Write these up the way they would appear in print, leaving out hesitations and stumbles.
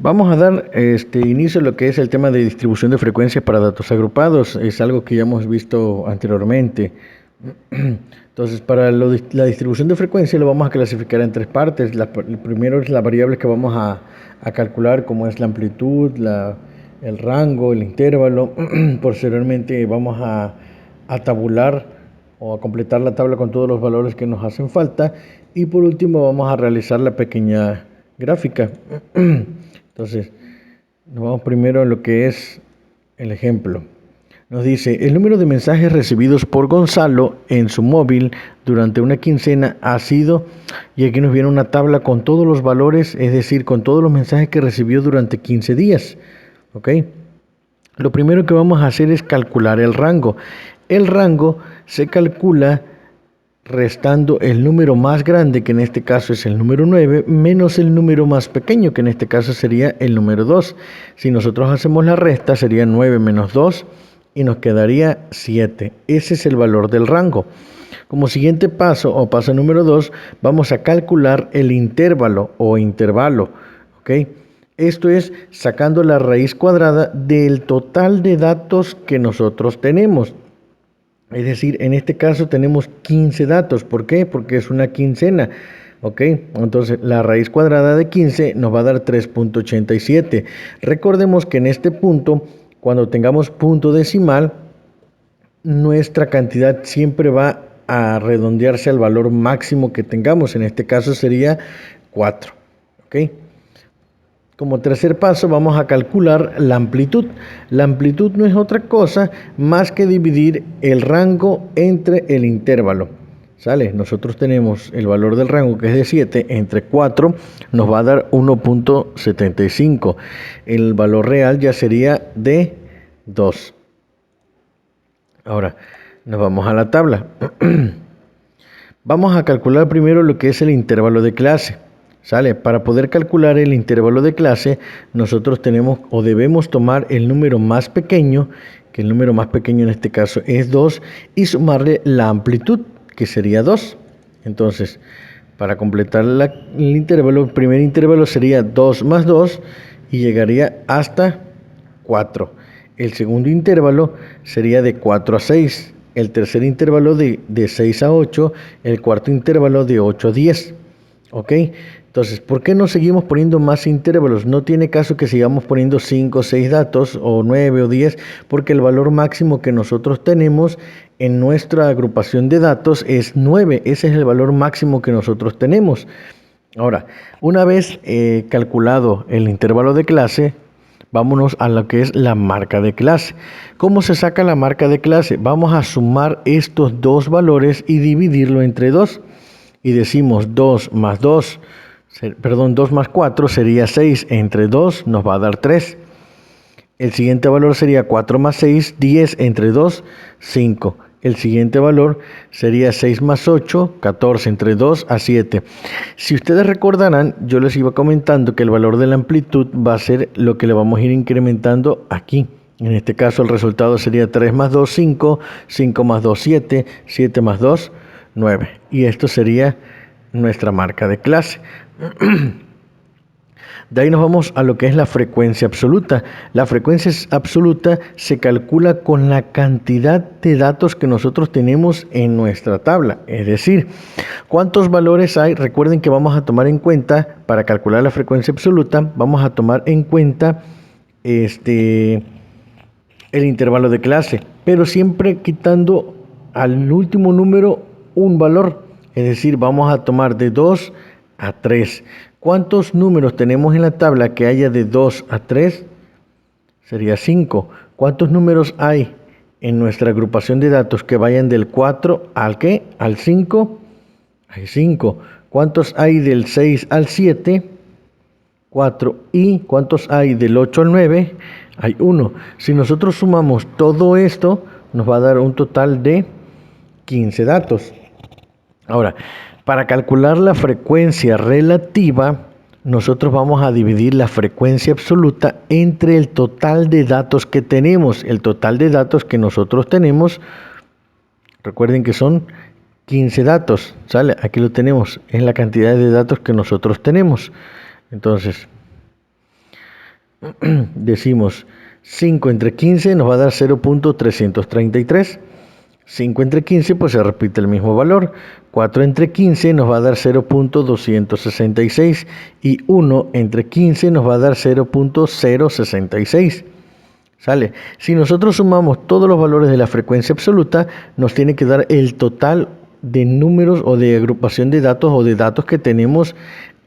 Vamos a dar inicio a lo que es el tema de distribución de frecuencias para datos agrupados. Es algo que ya hemos visto anteriormente. Entonces, para la distribución de frecuencia lo vamos a clasificar en tres partes. El primero es la variable que vamos a calcular, como es la amplitud, el rango, el intervalo. Posteriormente vamos a tabular o a completar la tabla con todos los valores que nos hacen falta. Y por último vamos a realizar la pequeña gráfica. Entonces, nos vamos primero a lo que es el ejemplo. Nos dice, el número de mensajes recibidos por Gonzalo en su móvil durante una quincena ha sido, y aquí nos viene una tabla con todos los valores, es decir, con todos los mensajes que recibió durante 15 días. ¿Ok? Lo primero que vamos a hacer es calcular el rango. El rango se calcula restando el número más grande, que en este caso es el número 9, menos el número más pequeño, que en este caso sería el número 2. Si nosotros hacemos la resta, sería 9 menos 2 y nos quedaría 7. Ese es el valor del rango. Como siguiente paso, o paso número 2, vamos a calcular el intervalo o intervalo. ¿Ok? Esto es sacando la raíz cuadrada del total de datos que nosotros tenemos. Es decir, en este caso tenemos 15 datos. ¿Por qué? Porque es una quincena. ¿Ok? Entonces la raíz cuadrada de 15 nos va a dar 3.87. Recordemos que en este punto, cuando tengamos punto decimal, nuestra cantidad siempre va a redondearse al valor máximo que tengamos. En este caso sería 4. ¿Ok? Como tercer paso vamos a calcular la amplitud. La amplitud no es otra cosa más que dividir el rango entre el intervalo. ¿Sale? Nosotros tenemos el valor del rango, que es de 7, entre 4 nos va a dar 1.75. El valor real ya sería de 2. Ahora nos vamos a la tabla. Vamos a calcular primero lo que es el intervalo de clase. ¿Sale? Para poder calcular el intervalo de clase, nosotros tenemos o debemos tomar el número más pequeño, que el número más pequeño en este caso es 2, y sumarle la amplitud, que sería 2. Entonces, para completar el intervalo, el primer intervalo sería 2 más 2 y llegaría hasta 4. El segundo intervalo sería de 4 a 6. El tercer intervalo de 6 a 8. El cuarto intervalo de 8 a 10. ¿Ok? Entonces, ¿por qué no seguimos poniendo más intervalos? No tiene caso que sigamos poniendo 5 o 6 datos, o 9 o 10, porque el valor máximo que nosotros tenemos en nuestra agrupación de datos es 9. Ese es el valor máximo que nosotros tenemos. Ahora, una vez calculado el intervalo de clase, vámonos a lo que es la marca de clase. ¿Cómo se saca la marca de clase? Vamos a sumar estos dos valores y dividirlo entre 2. Y decimos 2 más 4 sería 6, entre 2 nos va a dar 3. El siguiente valor sería 4 más 6, 10, entre 2, 5. El siguiente valor sería 6 más 8, 14, entre 2 a 7. Si ustedes recordarán, yo les iba comentando que el valor de la amplitud va a ser lo que le vamos a ir incrementando aquí. En este caso el resultado sería 3 más 2, 5, 5 más 2, 7, 7 más 2, 9. Y esto sería nuestra marca de clase. De ahí nos vamos a lo que es la frecuencia absoluta. La frecuencia absoluta se calcula con la cantidad de datos que nosotros tenemos en nuestra tabla. Es decir, ¿cuántos valores hay? Recuerden que vamos a tomar en cuenta, para calcular la frecuencia absoluta, vamos a tomar en cuenta el intervalo de clase, pero siempre quitando al último número un valor. Es decir, vamos a tomar de 2 a 3. ¿Cuántos números tenemos en la tabla que haya de 2 a 3? Sería 5. ¿Cuántos números hay en nuestra agrupación de datos que vayan del 4 al ¿qué? Al 5? Hay 5. ¿Cuántos hay del 6 al 7? 4. ¿Y cuántos hay del 8 al 9? Hay 1. Si nosotros sumamos todo esto, nos va a dar un total de 15 datos. Ahora, para calcular la frecuencia relativa, nosotros vamos a dividir la frecuencia absoluta entre el total de datos que tenemos. El total de datos que nosotros tenemos, recuerden que son 15 datos, ¿sale? Aquí lo tenemos, es la cantidad de datos que nosotros tenemos. Entonces, Decimos 5 entre 15 nos va a dar 0.333. 5 entre 15 pues se repite el mismo valor. 4 entre 15 nos va a dar 0.266 y 1 entre 15 nos va a dar 0.066. ¿Sale? Si nosotros sumamos todos los valores de la frecuencia absoluta, nos tiene que dar el total de números o de agrupación de datos o de datos que tenemos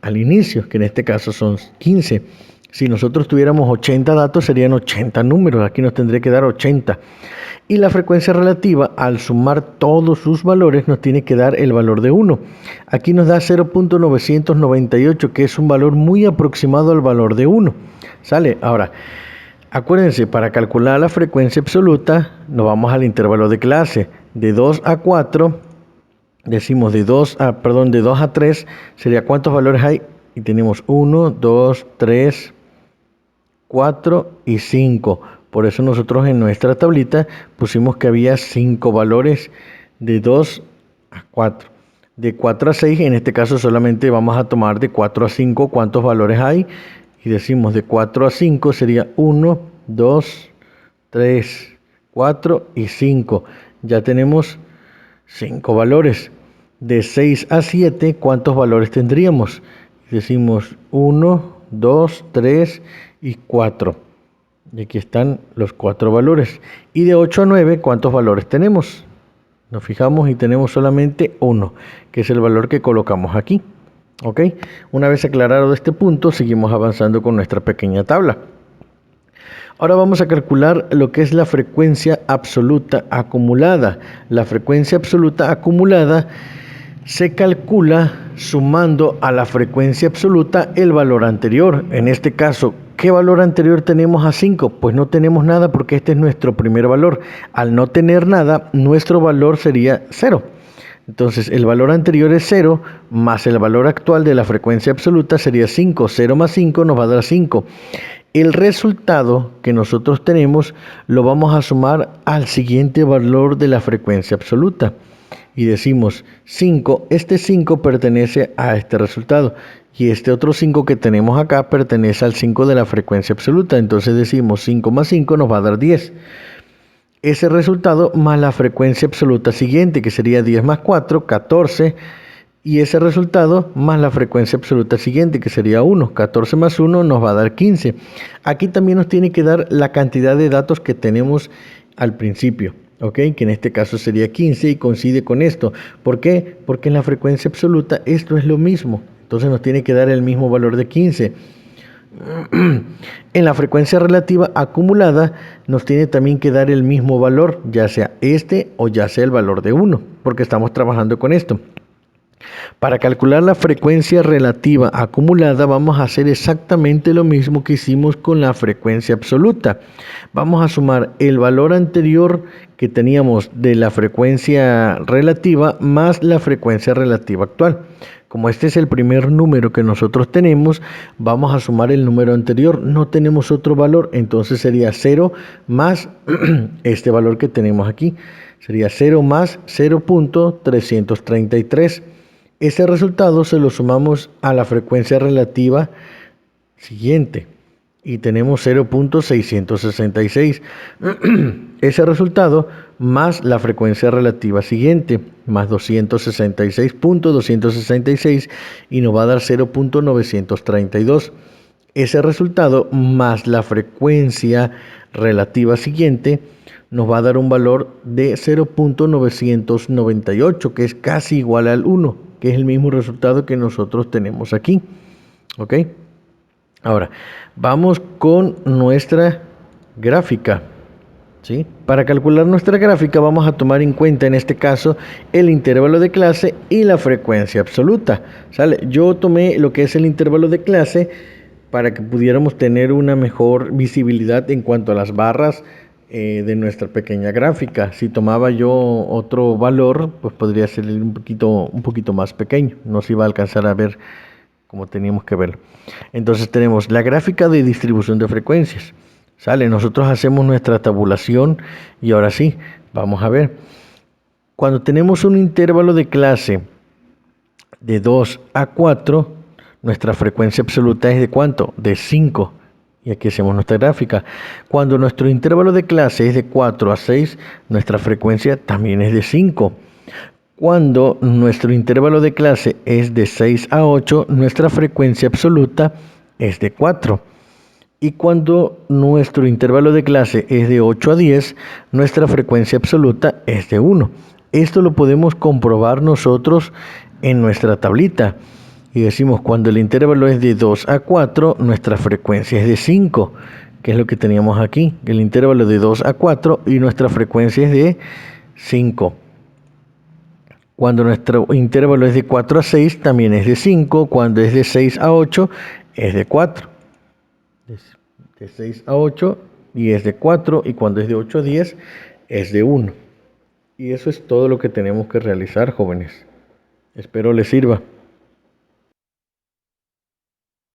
al inicio, que en este caso son 15. Si nosotros tuviéramos 80 datos, serían 80 números. Aquí nos tendría que dar 80. Y la frecuencia relativa, al sumar todos sus valores, nos tiene que dar el valor de 1. Aquí nos da 0.998, que es un valor muy aproximado al valor de 1. ¿Sale? Ahora, acuérdense, para calcular la frecuencia absoluta, nos vamos al intervalo de clase. De 2 a 4, decimos de 2 a 3, sería ¿cuántos valores hay? Y tenemos 1, 2, 3, 4 y 5. Por eso nosotros en nuestra tablita pusimos que había 5 valores de 2 a 4. De 4 a 6, en este caso solamente vamos a tomar de 4 a 5 cuántos valores hay. Y decimos de 4 a 5 sería 1, 2, 3, 4 y 5. Ya tenemos 5 valores. De 6 a 7, ¿cuántos valores tendríamos? Decimos 1, 2, 3 y 4. Y aquí están los 4 valores. Y de 8 a 9, ¿cuántos valores tenemos? Nos fijamos y tenemos solamente 1, que es el valor que colocamos aquí. ¿Ok? Una vez aclarado este punto, seguimos avanzando con nuestra pequeña tabla. Ahora vamos a calcular lo que es la frecuencia absoluta acumulada. La frecuencia absoluta acumulada se calcula sumando a la frecuencia absoluta el valor anterior. En este caso, ¿qué valor anterior tenemos a 5? Pues no tenemos nada porque este es nuestro primer valor. Al no tener nada, nuestro valor sería 0. Entonces, el valor anterior es 0, más el valor actual de la frecuencia absoluta sería 5. 0 más 5 nos va a dar 5. El resultado que nosotros tenemos lo vamos a sumar al siguiente valor de la frecuencia absoluta. Y decimos 5, este 5 pertenece a este resultado. Y este otro 5 que tenemos acá pertenece al 5 de la frecuencia absoluta. Entonces decimos 5 más 5 nos va a dar 10. Ese resultado más la frecuencia absoluta siguiente, que sería 10 más 4, 14. Y ese resultado más la frecuencia absoluta siguiente, que sería 1. 14 más 1 nos va a dar 15. Aquí también nos tiene que dar la cantidad de datos que tenemos al principio. ¿Ok? Que en este caso sería 15 y coincide con esto. ¿Por qué? Porque en la frecuencia absoluta esto es lo mismo. Entonces nos tiene que dar el mismo valor de 15. En la frecuencia relativa acumulada nos tiene también que dar el mismo valor, ya sea este o ya sea el valor de 1, porque estamos trabajando con esto. Para calcular la frecuencia relativa acumulada vamos a hacer exactamente lo mismo que hicimos con la frecuencia absoluta. Vamos a sumar el valor anterior que teníamos de la frecuencia relativa más la frecuencia relativa actual. Como este es el primer número que nosotros tenemos, vamos a sumar el número anterior. No tenemos otro valor, entonces sería 0 más este valor que tenemos aquí. Sería 0 más 0.333. Ese resultado se lo sumamos a la frecuencia relativa siguiente y tenemos 0.666. Ese resultado más la frecuencia relativa siguiente más 266.266 y nos va a dar 0.932. Ese resultado más la frecuencia relativa siguiente nos va a dar un valor de 0.998, que es casi igual al 1, que es el mismo resultado que nosotros tenemos aquí. ¿Ok? Ahora, vamos con nuestra gráfica. ¿Sí? Para calcular nuestra gráfica vamos a tomar en cuenta en este caso el intervalo de clase y la frecuencia absoluta. ¿Sale? Yo tomé lo que es el intervalo de clase para que pudiéramos tener una mejor visibilidad en cuanto a las barras de nuestra pequeña gráfica. Si tomaba yo otro valor, pues podría ser un poquito más pequeño, no se iba a alcanzar a ver como teníamos que verlo. Entonces tenemos la gráfica de distribución de frecuencias. Sale, nosotros hacemos nuestra tabulación y ahora sí, vamos a ver. Cuando tenemos un intervalo de clase de 2 a 4, nuestra frecuencia absoluta es de ¿cuánto? De 5. Y aquí hacemos nuestra gráfica. Cuando nuestro intervalo de clase es de 4 a 6, nuestra frecuencia también es de 5. Cuando nuestro intervalo de clase es de 6 a 8, nuestra frecuencia absoluta es de 4. Y cuando nuestro intervalo de clase es de 8 a 10, nuestra frecuencia absoluta es de 1. Esto lo podemos comprobar nosotros en nuestra tablita. Y decimos, cuando el intervalo es de 2 a 4, nuestra frecuencia es de 5, que es lo que teníamos aquí. El intervalo de 2 a 4 y nuestra frecuencia es de 5. Cuando nuestro intervalo es de 4 a 6, también es de 5. Cuando es de 6 a 8, es de 4. De 6 a 8 y es de 4. Y cuando es de 8 a 10, es de 1. Y eso es todo lo que tenemos que realizar, jóvenes. Espero les sirva.